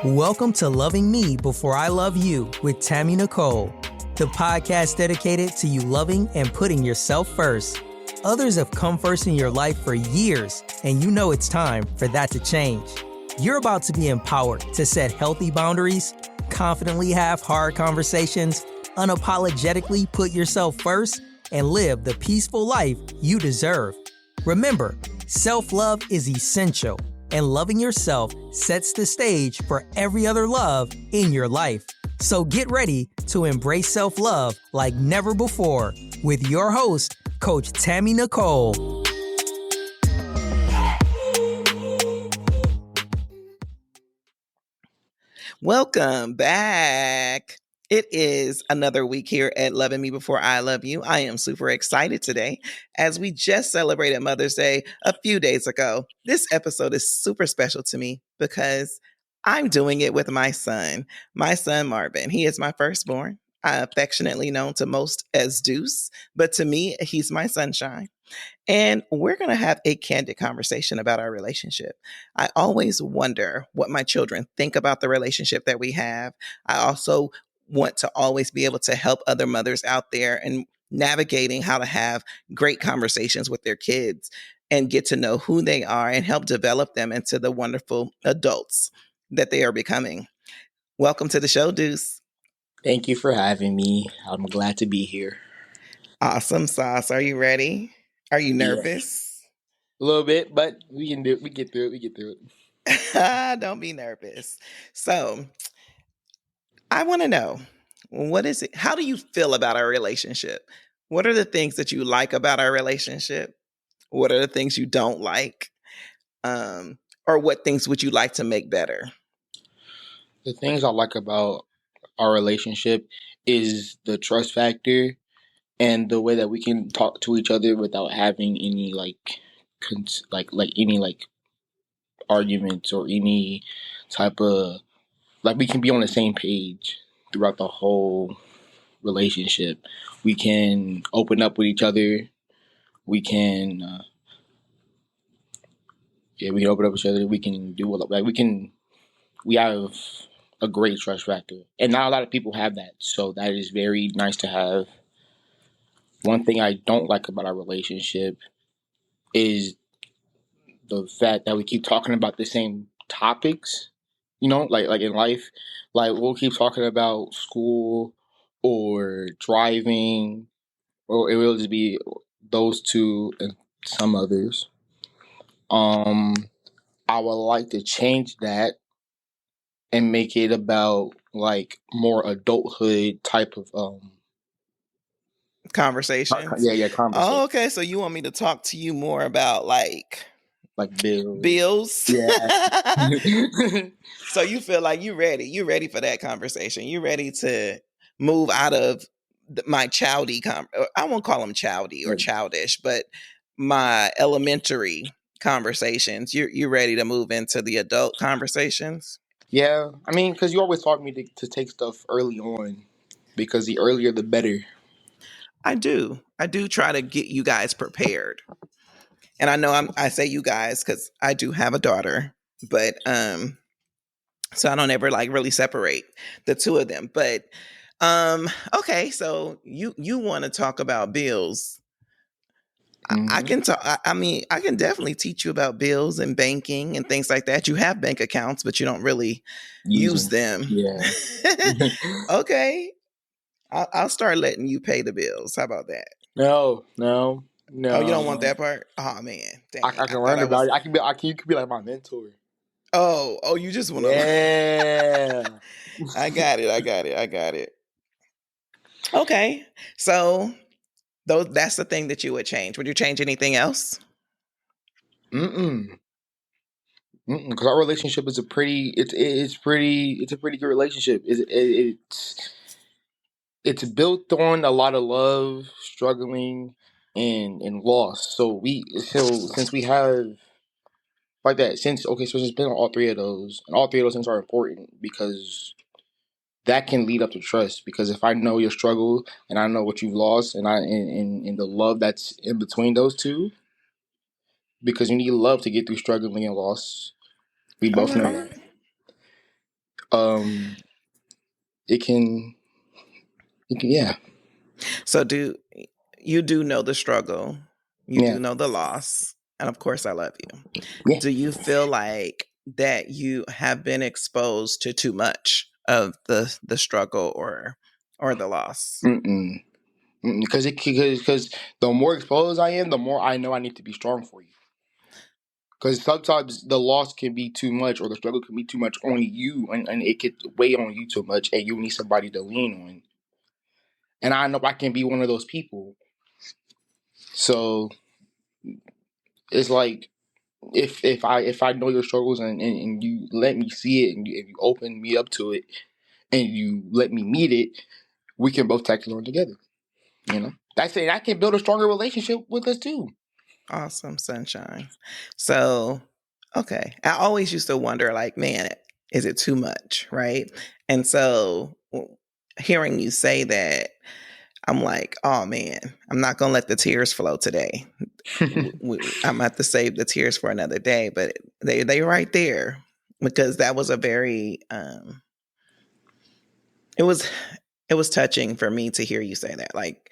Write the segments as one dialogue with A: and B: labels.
A: Welcome to Loving Me Before I Love You with Tammy Nicole, the podcast dedicated to you loving and putting yourself first. Others have come first in your life for years, and you know it's time for that to change. You're about to be empowered to set healthy boundaries, confidently have hard conversations, unapologetically put yourself first, and live the peaceful life you deserve. Remember, self-love is essential, and loving yourself sets the stage for every other love in your life. So get ready to embrace self-love like never before with your host, Coach Tammy Nicole.
B: Welcome back. It is another week here at Loving Me Before I Love You. I am super excited today as we just celebrated Mother's Day a few days ago. This episode is super special to me because I'm doing it with my son Marvin. He is my firstborn, affectionately known to most as Deuce, but to me, he's my sunshine. And we're going to have a candid conversation about our relationship. I always wonder what my children think about the relationship that we have. I also want to always be able to help other mothers out there and navigating how to have great conversations with their kids and get to know who they are and help develop them into the wonderful adults that they are becoming. Welcome to the show, Deuce.
C: Thank you for having me. I'm glad to be here.
B: Awesome sauce. Are you ready? Are you
C: Yeah,
B: nervous?
C: a little bit, but we can do it. We get through it. We get through it.
B: Don't be nervous. So, I want to know, what is it? How do you feel about our relationship? What are the things that you like about our relationship? What are the things you don't like? Or what things would you like to make better?
C: The things I like about our relationship is the trust factor and the way that we can talk to each other without having any any arguments or any type of we can be on the same page throughout the whole relationship. We can open up with each other. We can we can open up with each other. We can do we have a great trust factor, and not a lot of people have that. So that is very nice to have. One thing I don't like about our relationship is the fact that we keep talking about the same topics. You know, like in life, like we'll keep talking about school or driving, or it will just be those two and some others. Um, I would like to change that and make it about more adulthood type of
B: Conversations?
C: conversation,
B: Oh, okay. So you want me to talk to you more about
C: like bills.
B: bills?
C: Yeah.
B: So you feel like you ready? You ready for that conversation? You ready to move out of my childy I won't call them childy or childish, but my elementary conversations. You ready to move into the adult conversations?
C: Yeah, I mean, because you always taught me to take stuff early on, because the earlier the better.
B: I do. I do try to get you guys prepared. And I know I say you guys because I do have a daughter, but so I don't ever really separate the two of them. But okay, so you want to talk about bills. I
C: Mm-hmm.
B: can talk. I mean, I can definitely teach you about bills and banking and things like that. You have bank accounts, but you don't really use
C: Using,
B: them.
C: yeah.
B: Okay, I'll start letting you pay the bills. How about that?
C: No, no,
B: Oh, you don't want
C: no.
B: that part? Oh man, dang!
C: I
B: I
C: can
B: thought
C: learn
B: I
C: about
B: was.
C: it. You could be like my mentor.
B: Oh, you just want to learn.
C: Yeah.
B: I got it. I got it. I got it. Okay, so that's the thing that you would change. Would you change anything else?
C: Mm-mm. Because our relationship is it's a pretty good relationship. It's built on a lot of love, struggling, and loss. So since we have like that, so it's been on all three of those, and all three of those things are important because that can lead up to trust. Because if I know your struggle and I know what you've lost, and the love that's in between those two, because you need love to get through struggling and loss. We
B: All
C: both know
B: right.
C: that. Um, it can, yeah,
B: So do you do know the struggle? You
C: yeah,
B: do know the loss, and of course, I love you.
C: yeah.
B: Do you feel like that you have been exposed to too much of the struggle or the loss?
C: Mm-mm. Because the more exposed I am, the more I know I need to be strong for you. Because sometimes the loss can be too much, or the struggle can be too much on you, and it could weigh on you too much, and you need somebody to lean on. And I know I can be one of those people. So it's like if I know your struggles and you let me see it and you open me up to it and you let me meet it, we can both tackle on together. You know, that's it. I can build a stronger relationship with us too.
B: Awesome, sunshine. So, okay. I always used to wonder, like, man, is it too much? Right. And so, hearing you say that, I'm like, oh man, I'm not going to let the tears flow today. I'm going to have to save the tears for another day, but they right there because that was a very, it was, it was touching for me to hear you say that. Like,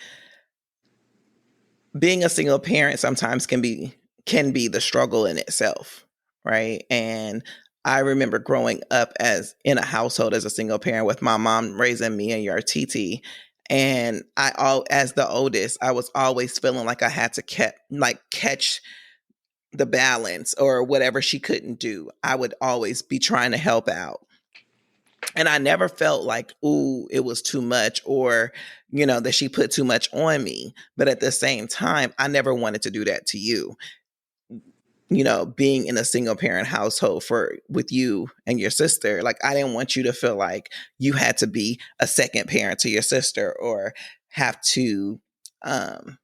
B: being a single parent sometimes can be the struggle in itself, right? And I remember growing up as in a household as a single parent with my mom raising me and your TT. And as the oldest, I was always feeling like I had to catch the balance or whatever she couldn't do. I would always be trying to help out. And I never felt like, ooh, it was too much or, that she put too much on me. But at the same time, I never wanted to do that to you. Being in a single parent household with you and your sister, like I didn't want you to feel like you had to be a second parent to your sister or have to um,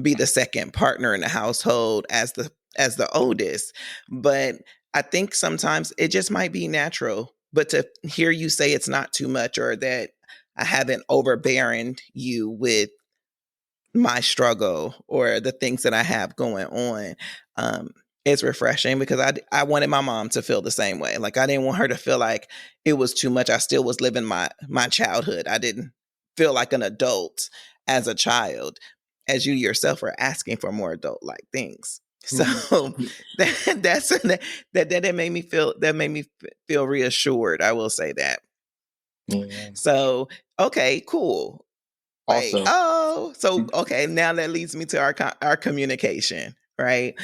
B: be the second partner in the household as the oldest. But I think sometimes it just might be natural. But to hear you say it's not too much or that I haven't overbearing you with my struggle or the things that I have going on, um, it's refreshing because I wanted my mom to feel the same way. Like I didn't want her to feel like it was too much. I still was living my childhood. I didn't feel like an adult as a child, as you yourself are asking for more adult like things. So that made me feel reassured. I will say that.
C: Yeah.
B: So okay, cool. Like,
C: Also,
B: oh, so okay, now that leads me to our communication, right?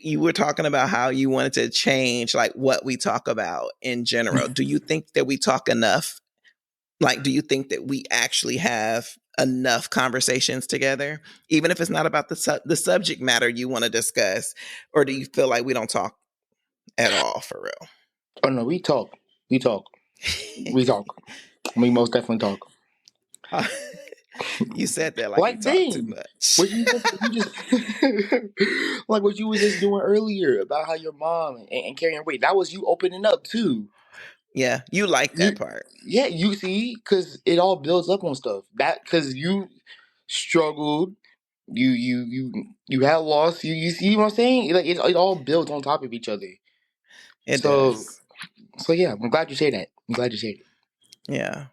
B: You were talking about how you wanted to change like what we talk about in general. Do you think that we talk enough? Like, do you think that we actually have enough conversations together, even if it's not about the subject matter you want to discuss, or do you feel like we don't talk at all for real?
C: oh no, we talk, we talk, we talk. We most definitely talk.
B: You said that like we
C: Like
B: talk too
C: dang,
B: much.
C: what you just like what you was just doing earlier about how your mom and carrying weight. That was you opening up too.
B: Yeah, you like
C: You
B: that part.
C: yeah, you see, because it all builds up on stuff. That because you struggled, you had loss. You see what I'm saying? Like it all builds on top of each other.
B: It
C: So
B: does.
C: so yeah, I'm glad you say that. I'm glad you said it.
B: Yeah.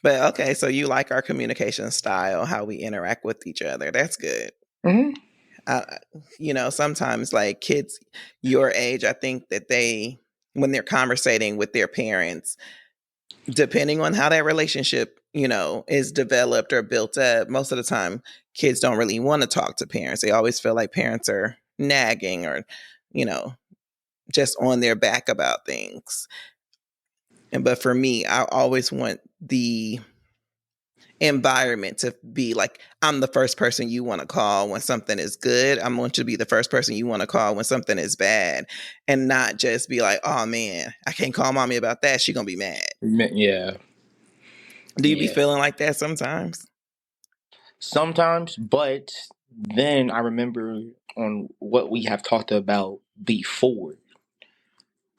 B: But okay, so you like our communication style, how we interact with each other. That's good.
C: Mm-hmm.
B: Uh, sometimes like kids your age, I think that when they're conversating with their parents, depending on how that relationship, is developed or built up, most of the time kids don't really want to talk to parents. They always feel like parents are nagging or, you know, just on their back about things. But for me, I always want the environment to be like I'm the first person you want to call when something is good. I'm going to be the first person you want to call when something is bad, and not just be like, oh man, I can't call mommy about that, she gonna be mad.
C: Yeah,
B: Do you be
C: yeah.
B: feeling like that sometimes?
C: Sometimes, but then I remember on what we have talked about before.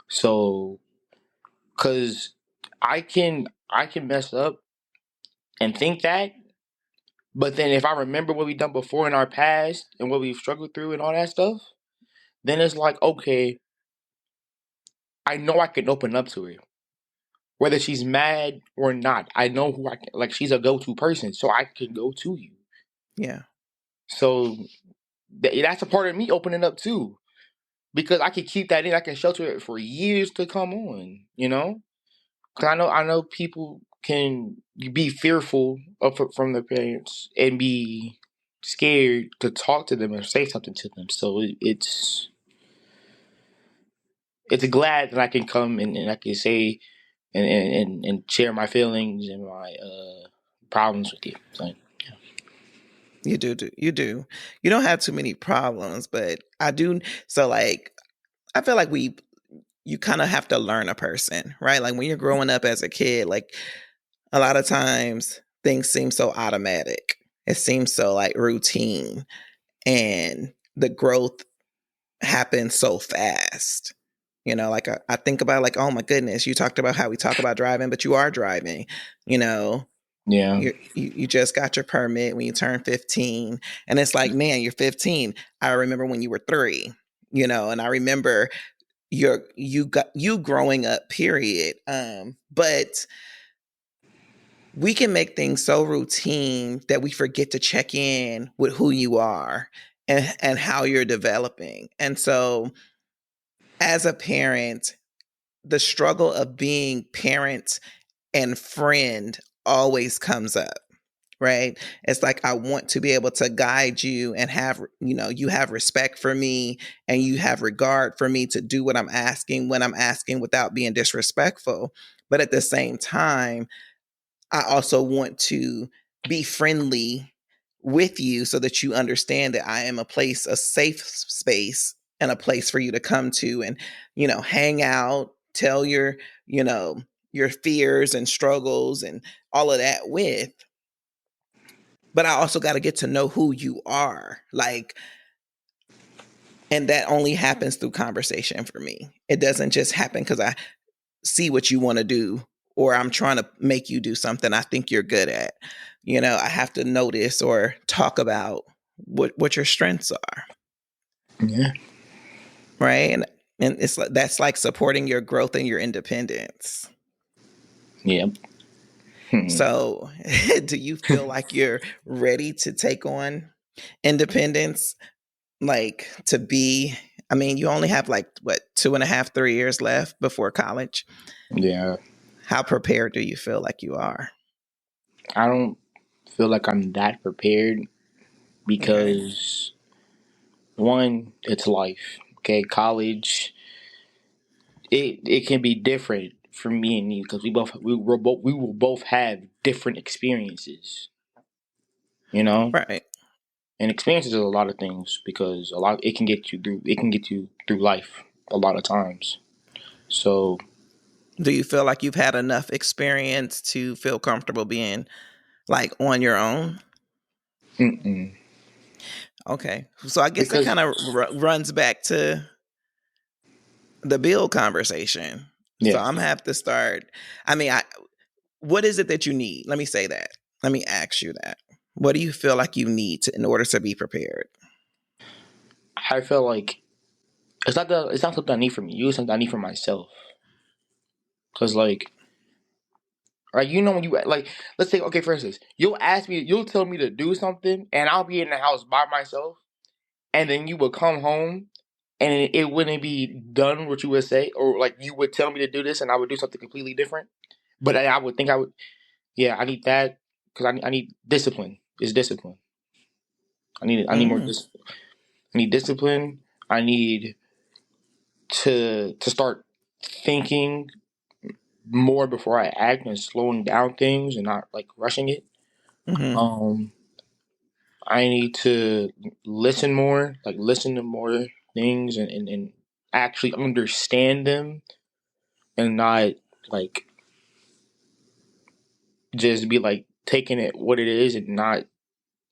C: So, cause I can mess up and think that, but then if I remember what we've done before in our past and what we've struggled through and all that stuff, then it's like, okay, I know I can open up to her. Whether she's mad or not, I know who I can, like, she's a go-to person, so I can go to you.
B: Yeah.
C: So that's a part of me opening up too. Because I can keep that in, I can shelter it for years to come on, you know? Because I know people can be fearful from their parents and be scared to talk to them or say something to them. So it's glad that I can come and I can say and share my feelings and my problems with you. So, yeah.
B: You do. You do. You don't have too many problems, but I do. So, like, I feel like you kind of have to learn a person, right? Like when you're growing up as a kid, like a lot of times things seem so automatic. It seems so like routine, and the growth happens so fast. Like I think about like, oh my goodness, you talked about how we talk about driving, but you are driving. You know,
C: Yeah.
B: you just got your permit when you turn 15, and it's like, man, you're 15. I remember when you were 3. And I remember you growing up, period. But we can make things so routine that we forget to check in with who you are and how you're developing. And so as a parent, the struggle of being parent and friend always comes up, right? It's like, I want to be able to guide you and have, you have respect for me and you have regard for me to do what I'm asking when I'm asking without being disrespectful. But at the same time, I also want to be friendly with you so that you understand that I am a safe space and a place for you to come to and, hang out, tell you know, your fears and struggles and all of that with. But I also got to get to know who you are. Like, and that only happens through conversation for me. It doesn't just happen because I see what you want to do or I'm trying to make you do something I think you're good at. I have to notice or talk about what your strengths are,
C: Yeah.
B: right? And it's like, that's like supporting your growth and your independence.
C: Yeah.
B: So, do you feel like you're ready to take on independence? Like to be, I mean, you only have like what, 2.5, 3 years left before college.
C: Yeah.
B: How prepared do you feel like you are?
C: I don't feel like I'm that prepared
B: Okay.
C: because one, it's life. Okay, college, it can be different for me and you because we will both have different experiences. You know,
B: Right.
C: and experiences are a lot of things because a lot it can get you through life a lot of times. So
B: Do you feel like you've had enough experience to feel comfortable being like on your own?
C: mm-mm.
B: Okay. So I guess that
C: Because
B: kind of runs back to the bill conversation. So
C: yeah,
B: I'm gonna have to start. I mean, what is it that you need? Let me say that. Let me ask you that. What do you feel like you need in order to be prepared?
C: I feel like it's not something I need from you. It's something I need from myself. Because like, when you like, let's say, okay, for instance, you'll tell me to do something, and I'll be in the house by myself, and then you would come home, and it wouldn't be done what you would say, or like you would tell me to do this, and I would do something completely different. But I would think I would, yeah, I need that because I need discipline. It's discipline. I need more
B: Mm,
C: dis. I need discipline. I need to start thinking more before I act and slowing down things and not like rushing it.
B: mm-hmm,
C: Um, I need to listen more, like listen to more things and actually understand them and not like just be like taking it what it is and not,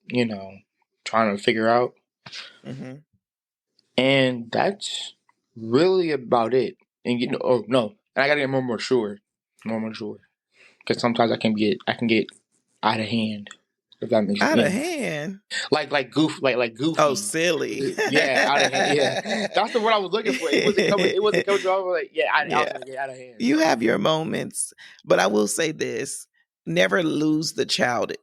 C: you know, trying to figure out.
B: mm-hmm,
C: And that's really about it. And oh no, and I gotta get more mature, more mature, because sometimes I can get out of hand. If that makes sense.
B: Out of
C: Yeah.
B: hand.
C: Like
B: Oh,
C: goofy.
B: silly.
C: Yeah, out of hand. Yeah, that's the word I was looking for. It wasn't coming. It wasn't coming to. I was like, yeah, I was
B: Yeah.
C: like, yeah, out of hand.
B: You have your moments, but I will say this: never lose the child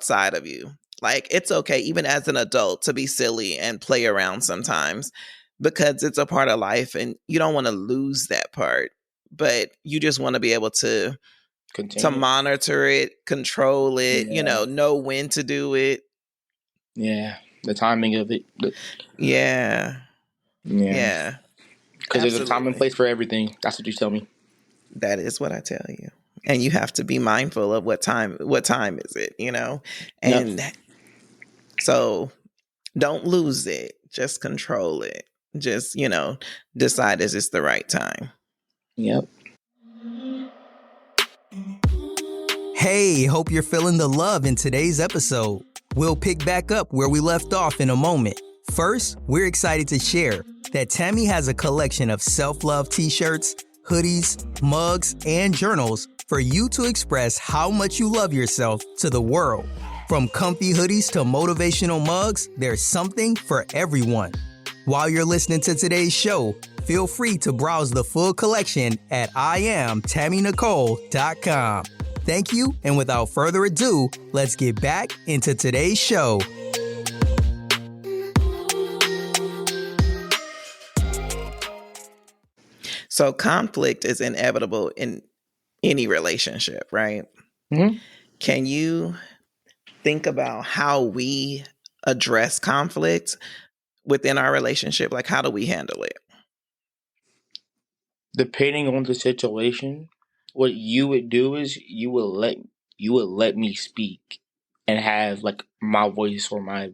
B: side of you. Like, it's okay, even as an adult, to be silly and play around sometimes, because it's a part of life, and you don't want to lose that part. But you just want to be able to
C: Continue.
B: monitor it, control it,
C: Yeah,
B: know when to do it.
C: yeah. The timing of it.
B: Yeah.
C: Yeah,
B: Yeah.
C: because there's a time and
B: Absolutely.
C: place for everything. That's what you tell me.
B: That is what I tell you. And you have to be mindful of what time is it,
C: Yep.
B: And so don't lose it. Just control it. Just, decide is this the right time.
C: Yep.
A: Hey, hope you're feeling the love in today's episode. We'll pick back up where we left off in a moment. First, we're excited to share that Tammy has a collection of self-love t-shirts, hoodies, mugs, and journals for you to express how much you love yourself to the world. From comfy hoodies to motivational mugs, there's something for everyone. While you're listening to today's show, feel free to browse the full collection at IamTammyNicole.com. Thank you, and without further ado, let's get back into today's show.
B: So conflict is inevitable in any relationship, right?
C: Mm-hmm.
B: Can you think about how we address conflict within our relationship? Like, how do we handle it?
C: Depending on the situation, what you would do is you would let me speak and have like my voice or my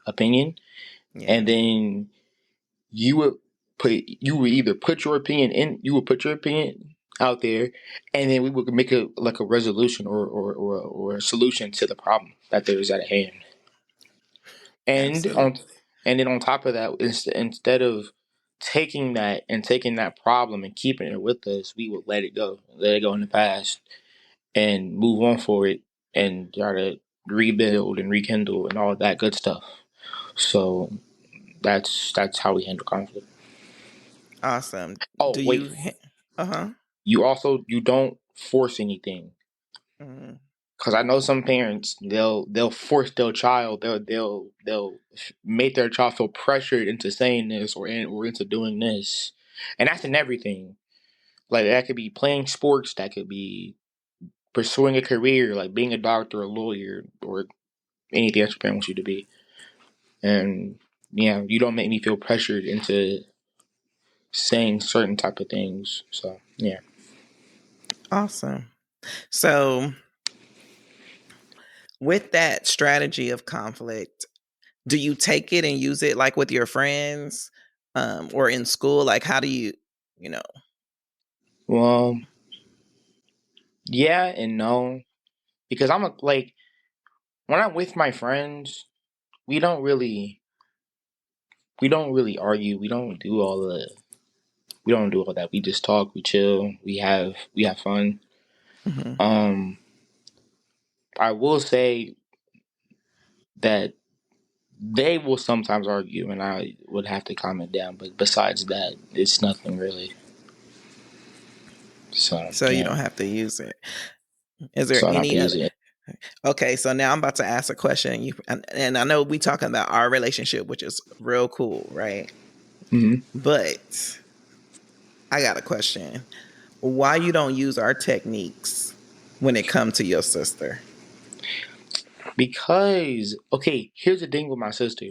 C: opinion,
B: Yeah.
C: and then you would you would put your opinion out there, and then we would make a like a resolution or a solution to the problem that there is at hand. And on
B: Absolutely.
C: and then on top of that, instead of taking that problem and keeping it with us, we would let it go in the past, and move on for it, and try to rebuild and rekindle and all of that good stuff. So that's how we handle conflict.
B: Awesome.
C: Oh
B: Do
C: wait,
B: you? Uh-huh.
C: you don't force anything,
B: Mhm.
C: because I know some parents they'll force their child, they'll make their child feel pressured into saying this or into doing this, and that's in everything. Like, that could be playing sports, that could be pursuing a career, like being a doctor, a lawyer, or anything else your parent wants you to be. And yeah, you don't make me feel pressured into saying certain type of things. So yeah.
B: Awesome. So, with that strategy of conflict, do you take it and use it like with your friends, or in school? Like, how do you know?
C: Well, yeah and no, because like when I'm with my friends, we don't really argue. We don't do all that. We just talk, we chill, we have fun.
B: Mhm.
C: Um, I will say that they will sometimes argue, and I would have to calm it down. But besides that, it's nothing really. So
B: So you
C: yeah,
B: don't have to use it. Is there
C: so I don't have to
B: any
C: use
B: other?
C: it.
B: Okay, so now I'm about to ask a question. And I know we talking about our relationship, which is real cool, right?
C: Hmm.
B: But I got a question. Why you don't use our techniques when it comes to your sister?
C: Because okay, here's the thing with my sister.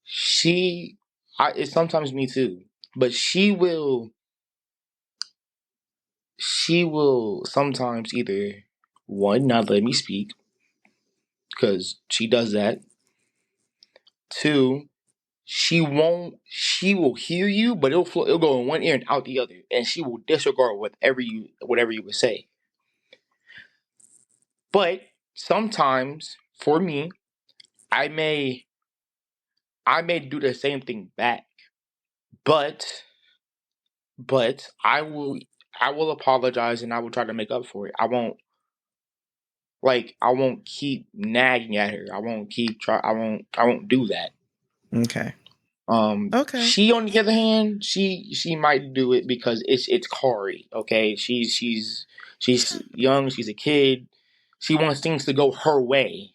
C: It's sometimes me too, but she will sometimes either one not let me speak, because she does that. Two, she will hear you, but it'll go in one ear and out the other, and she will disregard whatever you would say. But sometimes for me, I may do the same thing back, but I will apologize, and I will try to make up for it. Like, I won't keep nagging at her. I won't do that.
B: Okay. Okay.
C: She, on the other hand, she might do it because it's Kari. Okay, she's young. She's a kid. She wants things to go her way,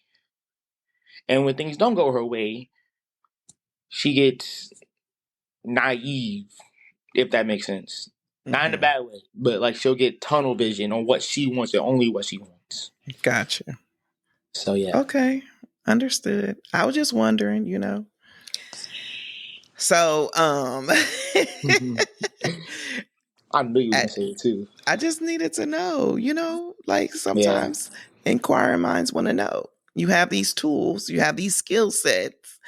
C: and when things don't go her way, she gets naive. If that makes sense, not in a
B: Mm-hmm.
C: bad way, but like she'll get tunnel vision on what she wants and only what she wants.
B: Gotcha.
C: So yeah.
B: Okay. Understood. I was just wondering, So,
C: I knew you were
B: I,
C: gonna say it too.
B: I just needed to know, like
C: Yeah.
B: sometimes inquiring minds want to know. You have these tools, you have these skill sets,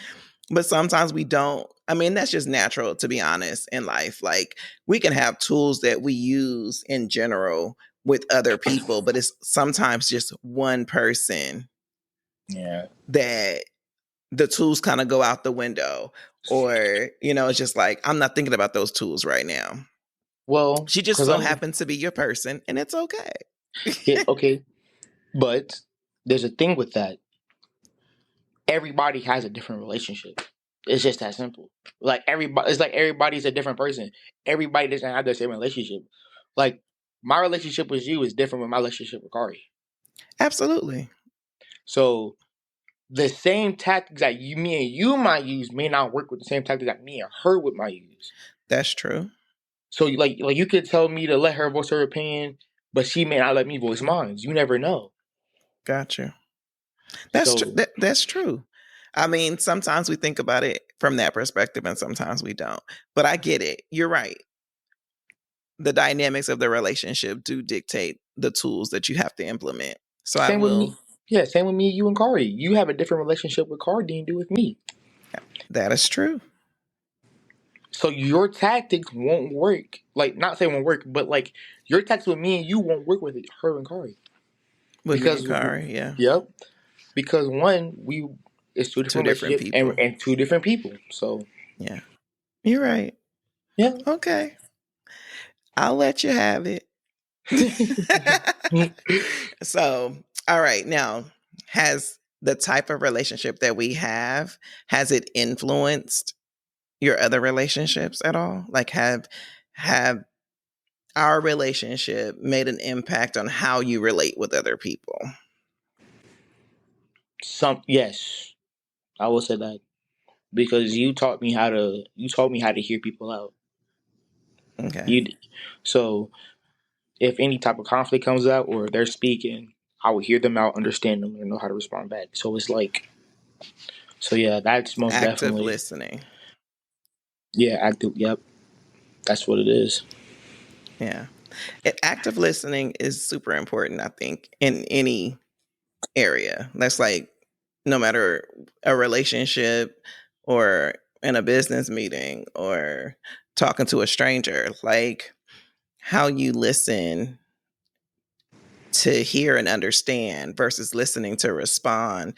B: but sometimes we don't. I mean, that's just natural, to be honest, in life. Like, we can have tools that we use in general with other people, but it's sometimes just one person
C: Yeah.
B: that the tools kind of go out the window, or, it's just like, I'm not thinking about those tools right now.
C: Well,
B: She just
C: because
B: so happens to be your person, and it's okay.
C: okay, but there's a thing with that. Everybody has a different relationship. It's just that simple. Like everybody, it's like everybody's a different person. Everybody doesn't have the same relationship. Like my relationship with you is different from my relationship with Kari.
B: Absolutely.
C: So the same tactics that me and you might use may not work with the same tactics that me and her would might use.
B: That's true.
C: So like you could tell me to let her voice her opinion, but she may not let me voice mine. You never know.
B: Gotcha. That's true.
C: So
B: That's true. I mean, sometimes we think about it from that perspective, and sometimes we don't. But I get it. You're right. The dynamics of the relationship do dictate the tools that you have to implement. So I
C: same with me.
B: will.
C: Yeah, same with me, you and Kari. You have a different relationship with Kari than you do with me.
B: That is true.
C: So your tactics won't work. Like, not say won't work, but like your tactics with me and you won't work with her and Kari.
B: With me and
C: Because,
B: Kari, yeah.
C: yep. Because one, it's two
B: Two
C: different
B: different
C: relationships
B: people.
C: and two different people. So
B: Yeah. You're right.
C: yeah.
B: Okay. I'll let you have it. So, all right. Now, has the type of relationship that we have, has it influenced your other relationships at all? Like, have our relationship made an impact on how you relate with other people?
C: Yes, I will say that because you taught me how to hear people out.
B: Okay.
C: You so if any type of conflict comes out or they're speaking, I will hear them out, understand them, and know how to respond back. So it's like, so yeah, that's most
B: Active
C: definitely,
B: listening.
C: yeah, active. Yep, that's what it is.
B: Yeah. Active listening is super important, I think, in any area. That's like, no matter a relationship or in a business meeting or talking to a stranger, like, how you listen to hear and understand versus listening to respond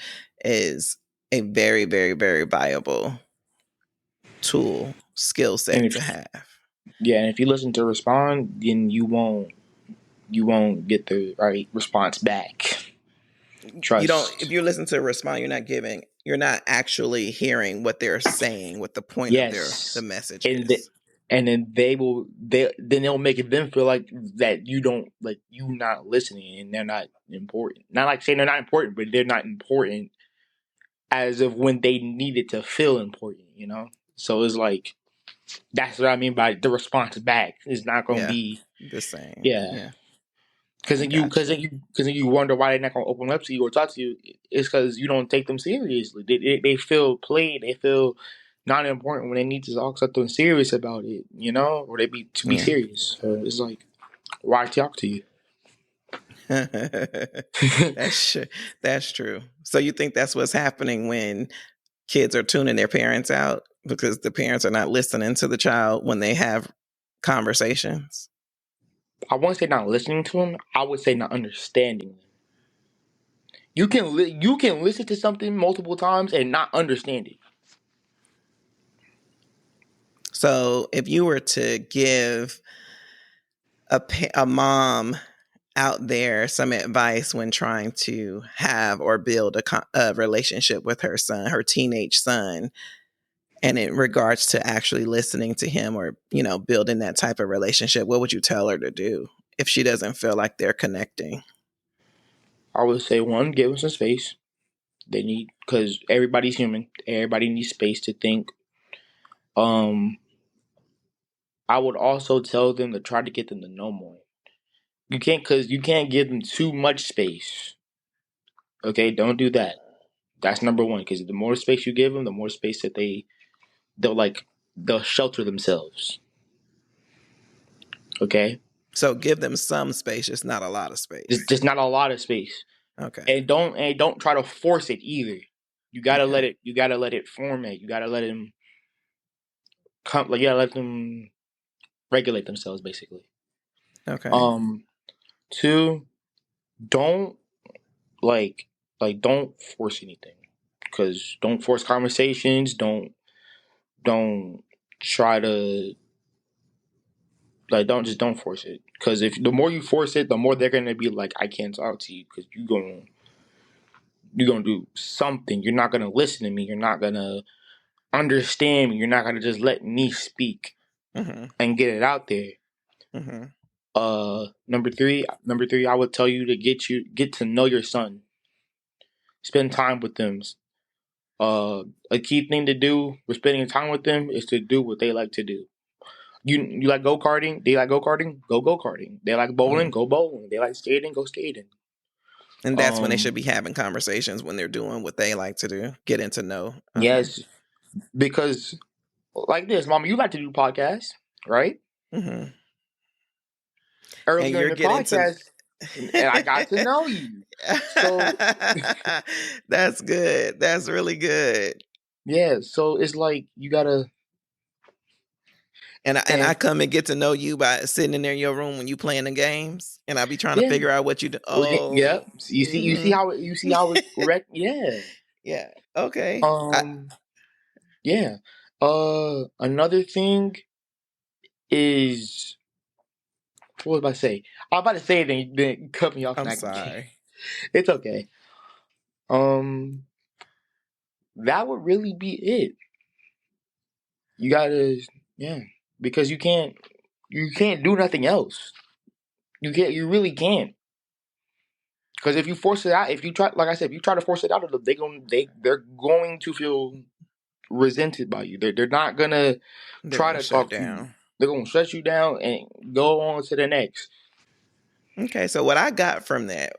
B: is a very, very, very viable tool, skill
C: And
B: set to
C: if
B: have.
C: yeah, and if you listen to respond, then you won't get the right response back.
B: You don't, if
C: Trust.
B: you listen to respond, you're not actually hearing what they're saying, what the point of the
C: Yes,
B: message
C: and
B: is.
C: and then they'll make it them feel like that you don't like you not listening and they're not important. Not like saying they're not important, but they're not important as of when they needed to feel important. So it's like that's what I mean by the response back. It's not gonna
B: Yeah.
C: be
B: The same.
C: yeah.
B: Yeah.
C: Because
B: I
C: then you,
B: got
C: because
B: you.
C: then you, because then you wonder why they're not gonna open up to you or talk to you. It's because you don't take them seriously. They feel played. They feel not important when they need to talk something serious about it. Or they be
B: Yeah.
C: serious. So it's like, why talk to you?
B: that's that's true. So you think that's what's happening when kids are tuning their parents out because the parents are not listening to the child when they have conversations?
C: I won't say not listening to them. I would say not understanding them. You can listen to something multiple times and not understand it.
B: So if you were to give a mom out there some advice when trying to have or build a relationship with her son, her teenage son, and in regards to actually listening to him or, building that type of relationship, what would you tell her to do if she doesn't feel like they're connecting?
C: I would say, one, give them some space. They need, because everybody's human. Everybody needs space to think. I would also tell them to try to get them to know more. Because you can't give them too much space. Okay, don't do that. That's number one. Because the more space you give them, the more space that they'll shelter themselves. Okay,
B: So give them some space, just not a lot of space.
C: just not a lot of space.
B: Okay.
C: And don't try to force it either. You gotta
B: Okay.
C: let it. You gotta let it formate. You gotta let them come. Like, you gotta let them regulate themselves, basically.
B: Okay.
C: Two, don't don't force anything. Because don't force conversations. Don't try to don't force it. Because if the more you force it, the more they're gonna be like, I can't talk to you because you're gonna do something. You're not gonna listen to me. You're not gonna understand me. You're not gonna just let me speak and get it out there. Number three, I would tell you to get to know your son. Spend time with them. A key thing to do with spending time with them is to do what they like to do. You like go karting? They like go karting? Go karting. They like bowling? Go bowling. They like skating? Go skating.
B: And that's when they should be having conversations, when they're doing what they like to do, getting to know. Okay.
C: Yes, because like this, Mama, you like to do podcasts, right? Earlier in the podcast, and I got to know you. So
B: that's good. That's really good.
C: Yeah, so it's like you gotta.
B: And I come and get to know you by sitting in there in your room when you playing the games, and I be trying to figure out what you do. Oh,
C: yeah. You see how it correct. Yeah.
B: Yeah. Okay.
C: Yeah. Another thing is, what was I about to say? I was about to say it, then cut me off.
B: I'm sorry.
C: It's okay. That would really be it. You gotta, because you can't do nothing else. You really can't. Because if you force it out, if you try, like I said, if you try to force it out of them, they're going to feel resented by you. They're not gonna try to talk to you. They're gonna shut you down and go on to the next.
B: Okay, so what I got from that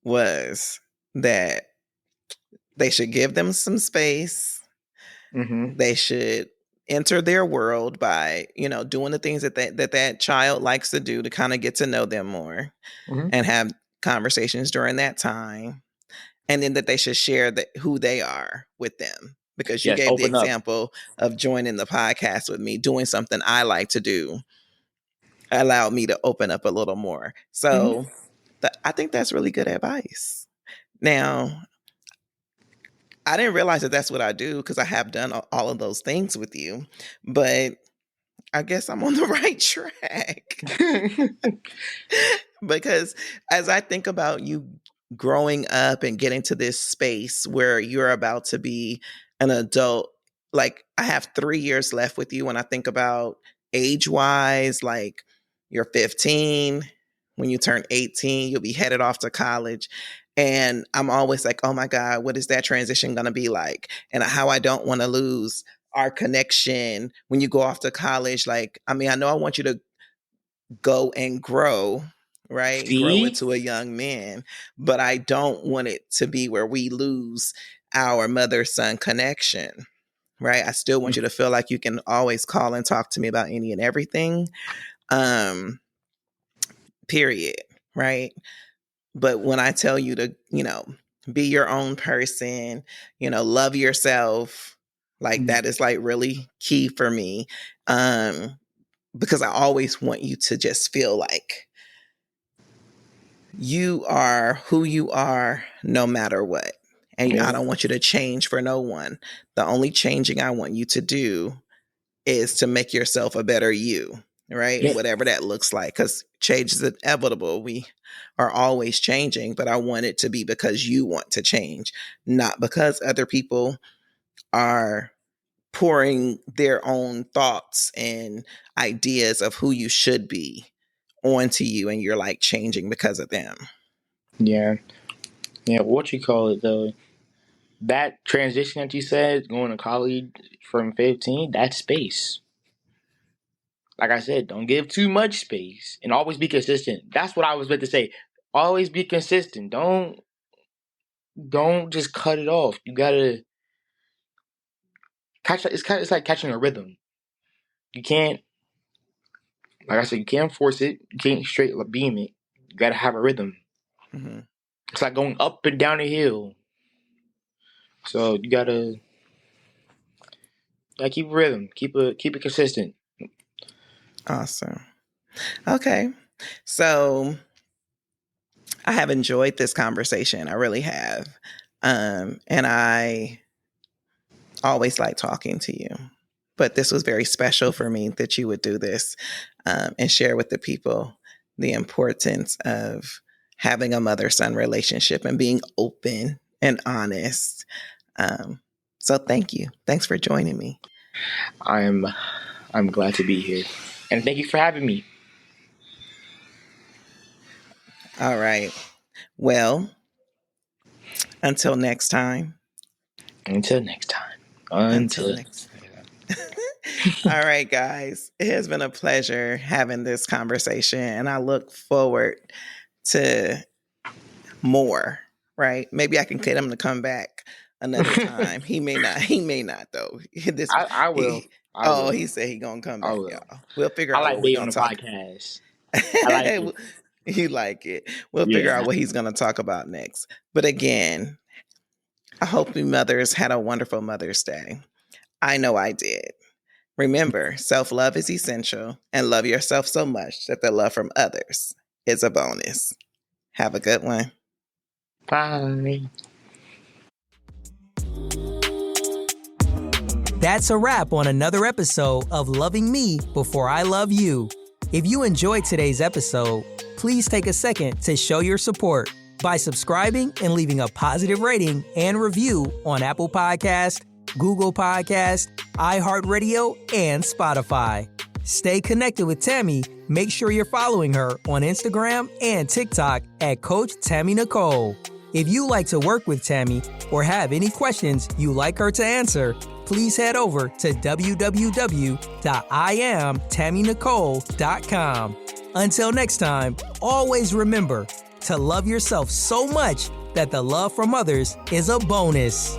B: was that they should give them some space. They should enter their world by, doing the things that child likes to do to kind of get to know them more and have conversations during that time. And then that they should share who they are with them. Because you gave the example of joining the podcast with me, doing something I like to do, allowed me to open up a little more. So I think that's really good advice. Now, I didn't realize that that's what I do, because I have done all of those things with you, but I guess I'm on the right track. Because as I think about you growing up and getting to this space where you're about to be an adult, like I have 3 years left with you when I think about age-wise, like you're 15, when you turn 18, you'll be headed off to college. And I'm always like, oh my God, what is that transition going to be like? And how I don't want to lose our connection when you go off to college. Like, I mean, I know I want you to go and grow, right? Grow into a young man, but I don't want it to be where we lose our mother-son connection, right? I still want you to feel like you can always call and talk to me about any and everything, period, right? But when I tell you to, be your own person, love yourself, like that is like really key for me. Because I always want you to just feel like you are who you are no matter what. And I don't want you to change for no one. The only changing I want you to do is to make yourself a better you, right?
C: Yeah.
B: Whatever that looks like, because change is inevitable. We are always changing, but I want it to be because you want to change, not because other people are pouring their own thoughts and ideas of who you should be onto you, and you're like changing because of them.
C: Yeah. Yeah. What you call it though? That transition that you said, going to college from 15, that's space. Like I said, don't give too much space and always be consistent. That's what I was about to say. Always be consistent. Don't just cut it off. You gotta catch. It's like catching a rhythm. You can't, like I said, you can't force it. You can't straight beam it. You gotta have a rhythm.
B: Mm-hmm.
C: It's like going up and down a hill. So you gotta keep a rhythm. Keep it consistent.
B: Awesome. Okay. So I have enjoyed this conversation. I really have. And I always like talking to you. But this was very special for me that you would do this and share with the people the importance of having a mother-son relationship and being open and honest. So thank you. Thanks for joining me.
C: I'm glad to be here. And thank you for having me.
B: All right. Well, until next time.
C: Until next time.
B: Until next time. All right, guys. It has been a pleasure having this conversation, and I look forward to more, right? Maybe I can get him to come back another time. He may not though.
C: I will.
B: He said he gonna come back, y'all. We'll figure
C: I
B: out
C: like
B: what
C: being
B: we're
C: on
B: gonna
C: the
B: talk.
C: podcast. I like it.
B: You like it. We'll figure out what he's gonna talk about next. But again, I hope you mothers had a wonderful Mother's Day. I know I did. Remember, self-love is essential, and love yourself so much that the love from others is a bonus. Have a good one.
C: Bye.
A: That's a wrap on another episode of Loving Me Before I Love You. If you enjoyed today's episode, please take a second to show your support by subscribing and leaving a positive rating and review on Apple Podcast, Google Podcast, iHeartRadio, and Spotify. Stay connected with Tammy. Make sure you're following her on Instagram and TikTok at Coach Tammy Nicole. If you like to work with Tammy or have any questions you'd like her to answer, please head over to www.IamTammyNicole.com. Until next time, always remember to love yourself so much that the love from others is a bonus.